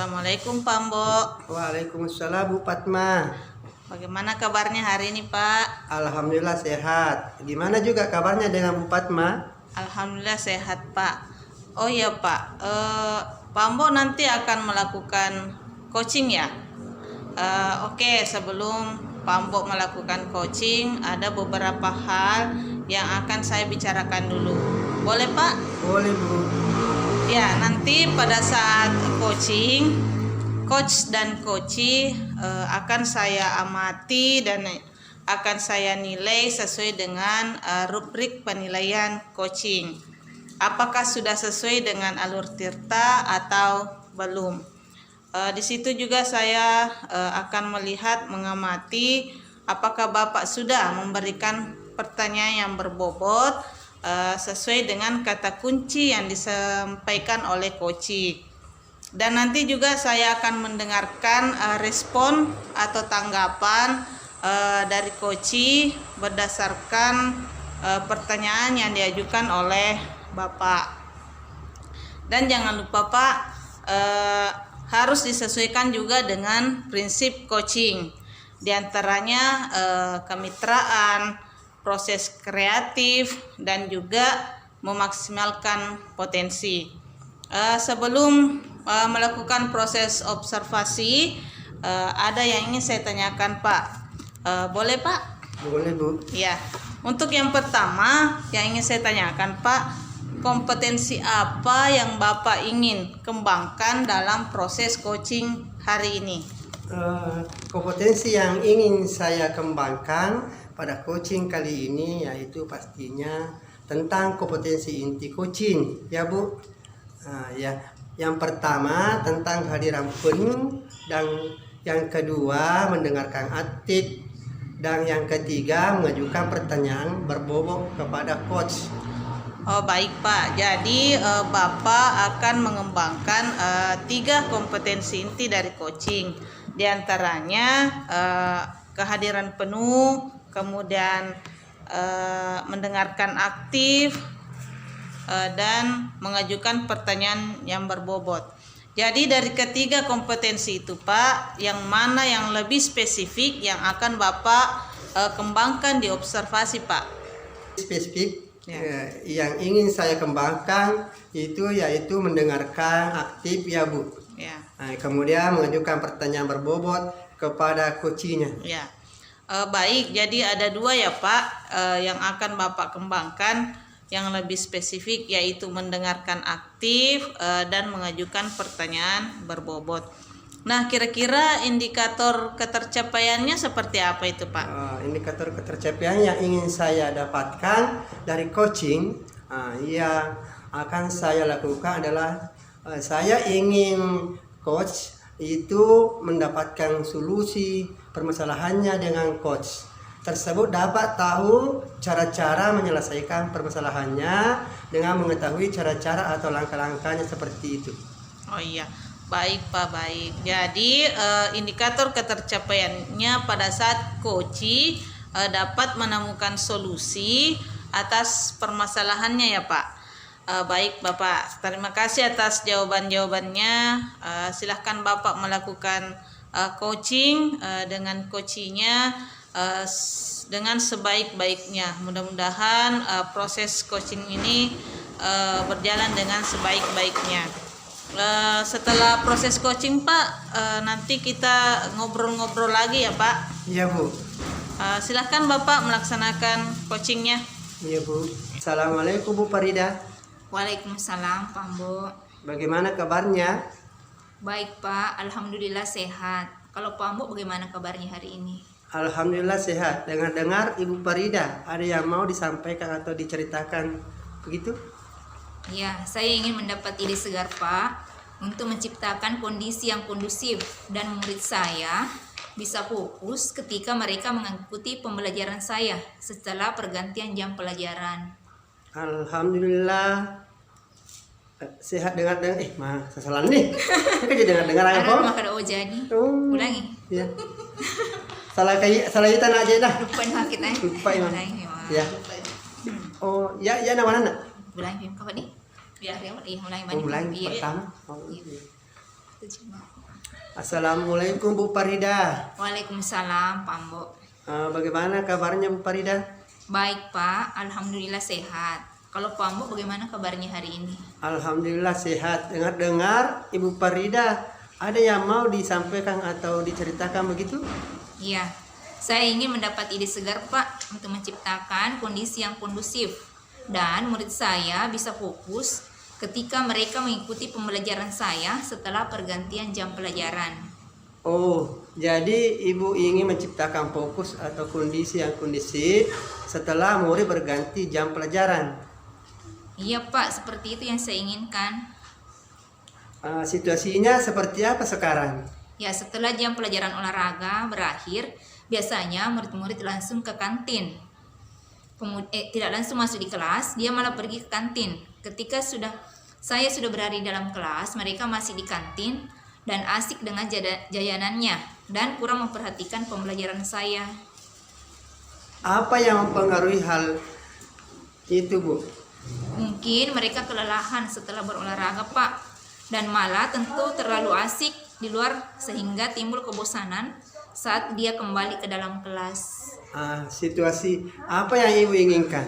Assalamualaikum Pak Ambo. Waalaikumsalam Bu Fatma. Bagaimana kabarnya hari ini Pak? Alhamdulillah sehat. Gimana juga kabarnya dengan Bu Fatma? Alhamdulillah sehat Pak. Oh iya Pak, Pak Ambo nanti akan melakukan coaching ya? Oke, sebelum Pak Ambo melakukan coaching, ada beberapa hal yang akan saya bicarakan dulu. Boleh Pak? Boleh Bu. Ya, nanti pada saat coaching, coach dan coachee akan saya amati dan akan saya nilai sesuai dengan rubrik penilaian coaching. Apakah sudah sesuai dengan alur tirta atau belum? Di situ juga saya akan melihat, mengamati apakah Bapak sudah memberikan pertanyaan yang berbobot sesuai dengan kata kunci yang disampaikan oleh coachee. Dan nanti juga saya akan mendengarkan respon atau tanggapan dari coachee berdasarkan pertanyaan yang diajukan oleh Bapak. Dan jangan lupa Pak, harus disesuaikan juga dengan prinsip coaching. Di antaranya kemitraan, proses kreatif, dan juga memaksimalkan potensi. Sebelum melakukan proses observasi, ada yang ingin saya tanyakan Pak. Boleh Pak? Boleh Bu. Ya, untuk yang pertama yang ingin saya tanyakan Pak, kompetensi apa yang Bapak ingin kembangkan dalam proses coaching hari ini? Kompetensi yang ingin saya kembangkan pada coaching kali ini yaitu pastinya tentang kompetensi inti coaching ya Bu. Ya, yang pertama tentang kehadiran penuh, dan yang kedua mendengarkan aktif, dan yang ketiga mengajukan pertanyaan berbobot kepada coach. Oh baik Pak, jadi Bapak akan mengembangkan 3 kompetensi inti dari coaching. Di antaranya kehadiran penuh, kemudian mendengarkan aktif, dan mengajukan pertanyaan yang berbobot. Jadi dari ketiga kompetensi itu Pak, yang mana yang lebih spesifik yang akan Bapak kembangkan di observasi Pak? Spesifik Ya. yang ingin saya kembangkan itu yaitu mendengarkan aktif ya Bu. Ya. Kemudian mengajukan pertanyaan berbobot kepada coachingnya. Ya. Baik, jadi ada 2 ya Pak yang akan Bapak kembangkan yang lebih spesifik, yaitu mendengarkan aktif dan mengajukan pertanyaan berbobot. Nah, kira-kira indikator ketercapaiannya seperti apa itu Pak? Indikator ketercapaian yang ingin saya dapatkan dari coaching yang akan saya lakukan adalah saya ingin coach itu mendapatkan solusi permasalahannya dengan coach tersebut dapat tahu cara-cara menyelesaikan permasalahannya dengan mengetahui cara-cara atau langkah-langkahnya seperti itu. Oh iya, baik Pak, baik. Jadi indikator ketercapaiannya pada saat coachee dapat menemukan solusi atas permasalahannya ya Pak. Baik Bapak, terima kasih atas jawaban-jawabannya. Silahkan Bapak melakukan coaching dengan coachee-nya dengan sebaik-baiknya. Mudah-mudahan proses coaching ini berjalan dengan sebaik-baiknya. Setelah proses coaching Pak, nanti kita ngobrol-ngobrol lagi ya Pak. Iya Bu. Silahkan Bapak melaksanakan coachingnya. Iya Bu. Assalamualaikum Bu Farida. Waalaikumsalam Pak Ambo. Bagaimana kabarnya? Baik Pak, Alhamdulillah sehat. Kalau Pak Ambo bagaimana kabarnya hari ini? Alhamdulillah sehat. Dengar-dengar Ibu Farida ada yang mau disampaikan atau diceritakan begitu? Ya, saya ingin mendapat ide segar Pak untuk menciptakan kondisi yang kondusif dan murid saya bisa fokus ketika mereka mengikuti pembelajaran saya setelah pergantian jam pelajaran. Alhamdulillah sehat dengar-dengar. Salah nih. Kan jadi dengar-dengar Ada apa? maka ada jadi. Ulangi. Ya. Salah itu aja dah. Lupain hal kita. Lupain. Ulangi. Ya. Oh, ya nama mana? Ulangi kapan nih? Biar ya, ulangi Ulangi Iya. pertama. Iya. Assalamualaikum Bu Farida. Waalaikumsalam, Pak Ambo. Bagaimana kabarnya Bu Farida? Baik, Pak. Alhamdulillah sehat. Kalau Pak Ambo bagaimana kabarnya hari ini? Alhamdulillah sehat. Dengar-dengar Ibu Farida ada yang mau disampaikan atau diceritakan begitu? Iya, saya ingin mendapat ide segar, Pak, untuk menciptakan kondisi yang kondusif dan murid saya bisa fokus ketika mereka mengikuti pembelajaran saya setelah pergantian jam pelajaran. Oh, jadi Ibu ingin menciptakan fokus atau kondisi yang kondusif setelah murid berganti jam pelajaran. Iya, Pak, seperti itu yang saya inginkan. Situasinya seperti apa sekarang? Ya, setelah jam pelajaran olahraga berakhir, biasanya murid-murid langsung ke kantin. Tidak langsung masuk di kelas, dia malah pergi ke kantin. Ketika saya sudah berada di dalam kelas, mereka masih di kantin dan asik dengan jajanannya dan kurang memperhatikan pembelajaran saya. Apa yang mempengaruhi hal itu, Bu? Mungkin mereka kelelahan setelah berolahraga, Pak, dan malah tentu terlalu asik di luar sehingga timbul kebosanan saat dia kembali ke dalam kelas. Situasi apa yang Ibu inginkan?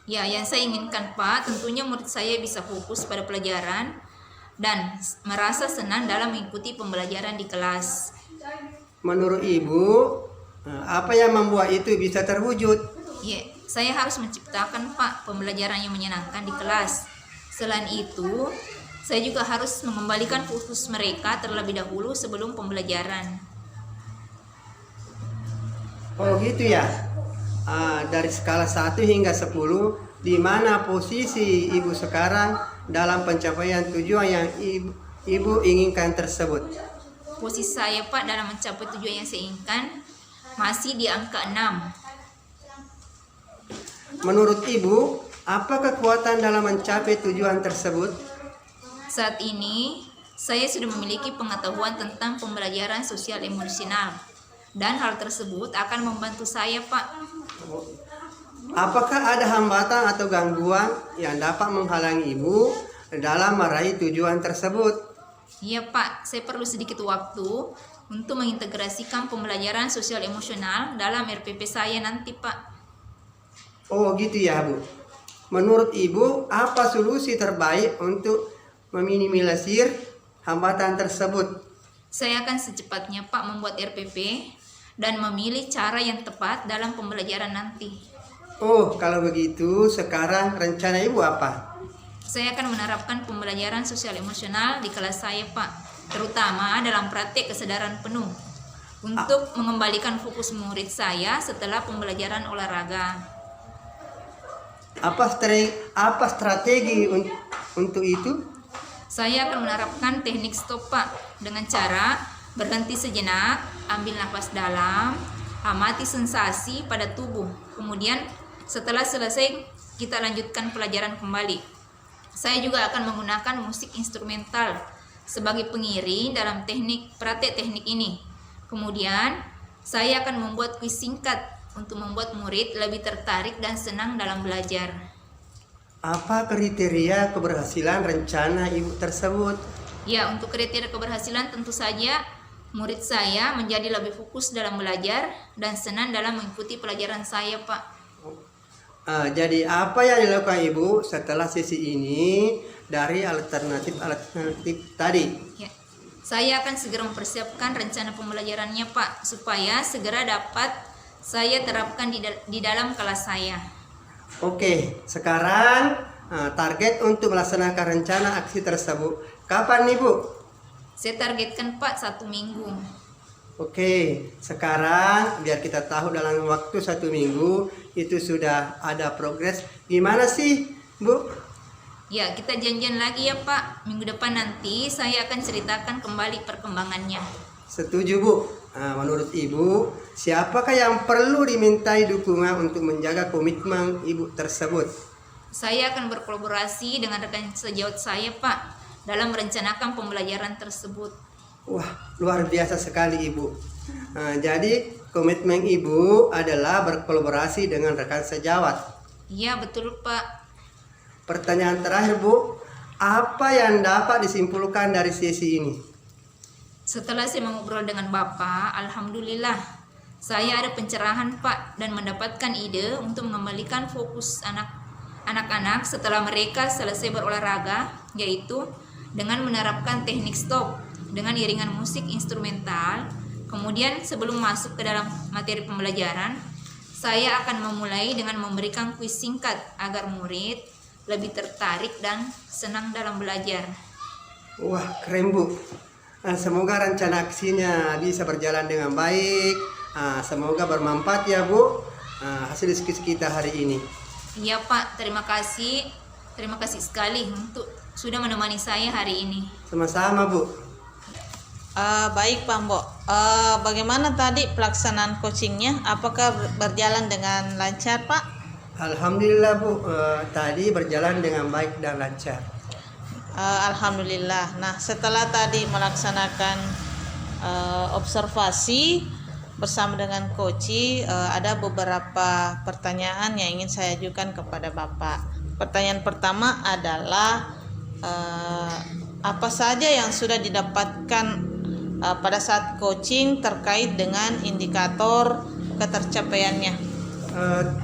Ya, yang saya inginkan, Pak, tentunya murid saya bisa fokus pada pelajaran dan merasa senang dalam mengikuti pembelajaran di kelas. Menurut Ibu, apa yang membuat itu bisa terwujud? Ya, saya harus menciptakan, Pak, pembelajaran yang menyenangkan di kelas. Selain itu, saya juga harus mengembalikan fokus mereka terlebih dahulu sebelum pembelajaran. Oh gitu ya. Dari skala 1 hingga 10, di mana posisi Ibu sekarang dalam pencapaian tujuan yang Ibu inginkan tersebut? Posisi saya, Pak, dalam mencapai tujuan yang saya inginkan masih di angka 6. Menurut Ibu, apa kekuatan dalam mencapai tujuan tersebut? Saat ini, saya sudah memiliki pengetahuan tentang pembelajaran sosial emosional dan hal tersebut akan membantu saya, Pak. Apakah ada hambatan atau gangguan yang dapat menghalangi Ibu dalam meraih tujuan tersebut? Iya, Pak, saya perlu sedikit waktu untuk mengintegrasikan pembelajaran sosial emosional dalam RPP saya nanti, Pak. Oh gitu ya, Bu. Menurut Ibu, apa solusi terbaik untuk meminimalisir hambatan tersebut? Saya akan secepatnya, Pak, membuat RPP dan memilih cara yang tepat dalam pembelajaran nanti. Oh, kalau begitu sekarang rencana Ibu apa? Saya akan menerapkan pembelajaran sosial emosional di kelas saya, Pak, terutama dalam praktek kesadaran penuh untuk mengembalikan fokus murid saya setelah pembelajaran olahraga. Apa strategi untuk itu? Saya akan menerapkan teknik stop, Pak, dengan cara berhenti sejenak, ambil nafas dalam, amati sensasi pada tubuh. Kemudian setelah selesai, kita lanjutkan pelajaran kembali. Saya juga akan menggunakan musik instrumental sebagai pengiring dalam praktek teknik ini. Kemudian, saya akan membuat kuis singkat untuk membuat murid lebih tertarik dan senang dalam belajar. Apa kriteria keberhasilan rencana Ibu tersebut? Ya, untuk kriteria keberhasilan tentu saja murid saya menjadi lebih fokus dalam belajar dan senang dalam mengikuti pelajaran saya, Pak. Jadi apa yang dilakukan Ibu setelah sesi ini dari alternatif tadi? Ya, saya akan segera mempersiapkan rencana pembelajarannya, Pak, supaya segera dapat saya terapkan di dalam kelas saya. Oke, sekarang target untuk melaksanakan rencana aksi tersebut kapan Ibu? Saya targetkan, Pak, 1 minggu. Oke, sekarang biar kita tahu dalam waktu 1 minggu itu sudah ada progres. Gimana sih, Bu? Ya, kita janjian lagi ya, Pak. Minggu depan nanti saya akan ceritakan kembali perkembangannya. Setuju, Bu. Menurut Ibu, siapakah yang perlu dimintai dukungan untuk menjaga komitmen Ibu tersebut? Saya akan berkolaborasi dengan rekan sejawat saya, Pak, dalam merencanakan pembelajaran tersebut. Wah, luar biasa sekali Ibu. Jadi komitmen Ibu adalah berkolaborasi dengan rekan sejawat. Iya, betul, Pak. Pertanyaan terakhir, Bu. Apa yang dapat disimpulkan dari sesi ini? Setelah saya mengobrol dengan Bapak, alhamdulillah saya ada pencerahan Pak dan mendapatkan ide untuk mengembalikan fokus anak-anak setelah mereka selesai berolahraga, yaitu dengan menerapkan teknik stop dengan iringan musik instrumental. Kemudian sebelum masuk ke dalam materi pembelajaran, saya akan memulai dengan memberikan kuis singkat agar murid lebih tertarik dan senang dalam belajar. Wah, keren Bu. Semoga rencana aksinya bisa berjalan dengan baik. Semoga bermanfaat ya Bu, hasil diskusi kita hari ini. Iya Pak, terima kasih. Terima kasih sekali untuk sudah menemani saya hari ini. Sama-sama Bu. Baik Pak Mbok, bagaimana tadi pelaksanaan coachingnya? Apakah berjalan dengan lancar Pak? Alhamdulillah Bu, tadi berjalan dengan baik dan lancar. Alhamdulillah. Nah, setelah tadi melaksanakan observasi bersama dengan coach, ada beberapa pertanyaan yang ingin saya ajukan kepada Bapak. Pertanyaan pertama adalah apa saja yang sudah didapatkan pada saat coaching terkait dengan indikator ketercapaiannya?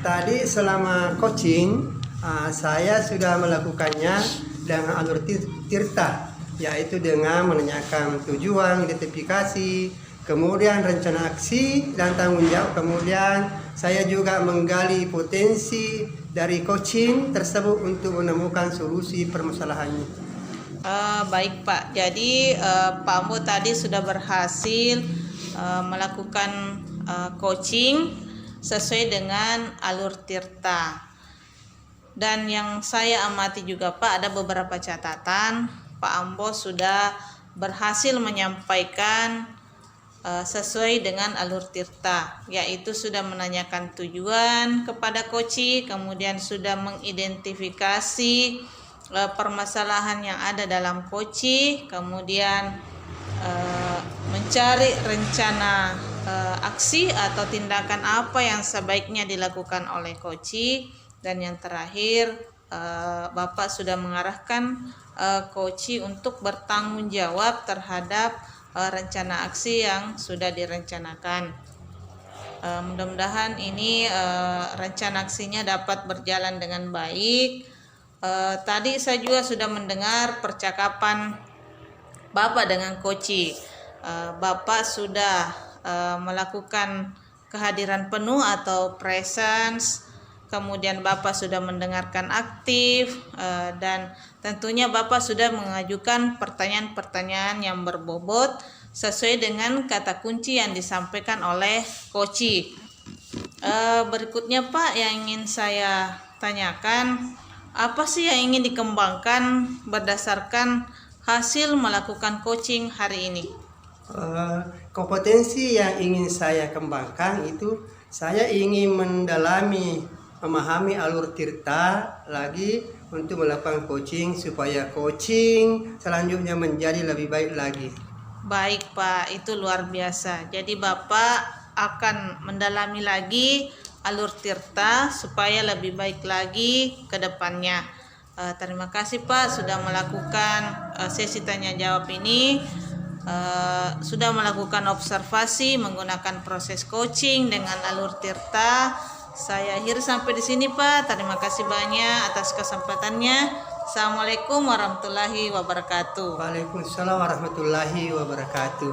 Tadi selama coaching saya sudah melakukannya dengan alur tirta, yaitu dengan menanyakan tujuan, identifikasi, kemudian rencana aksi dan tanggung jawab. Kemudian saya juga menggali potensi dari coaching tersebut untuk menemukan solusi permasalahannya. Baik Pak, jadi Pak Ambo tadi sudah berhasil melakukan coaching sesuai dengan alur tirta. Dan yang saya amati juga Pak, ada beberapa catatan. Pak Ambo sudah berhasil menyampaikan sesuai dengan alur tirta, yaitu sudah menanyakan tujuan kepada coach, kemudian sudah mengidentifikasi permasalahan yang ada dalam coach, kemudian mencari rencana aksi atau tindakan apa yang sebaiknya dilakukan oleh coach, dan yang terakhir Bapak sudah mengarahkan coach untuk bertanggung jawab terhadap rencana aksi yang sudah direncanakan. Mudah-mudahan ini rencana aksinya dapat berjalan dengan baik. Tadi saya juga sudah mendengar percakapan Bapak dengan coach. Bapak sudah melakukan kehadiran penuh atau presence, kemudian Bapak sudah mendengarkan aktif, dan tentunya Bapak sudah mengajukan pertanyaan-pertanyaan yang berbobot sesuai dengan kata kunci yang disampaikan oleh coach. Berikutnya Pak, yang ingin saya tanyakan, apa sih yang ingin dikembangkan berdasarkan hasil melakukan coaching hari ini? Kompetensi yang ingin saya kembangkan itu saya ingin memahami alur tirta lagi untuk melakukan coaching supaya coaching selanjutnya menjadi lebih baik lagi. Baik Pak, itu luar biasa. Jadi Bapak akan mendalami lagi alur tirta supaya lebih baik lagi ke depannya. Terima kasih Pak sudah melakukan sesi tanya jawab ini. Sudah melakukan observasi menggunakan proses coaching dengan alur tirta. Saya akhiri sampai di sini Pak. Terima kasih banyak atas kesempatannya. Assalamualaikum warahmatullahi wabarakatuh. Waalaikumsalam warahmatullahi wabarakatuh.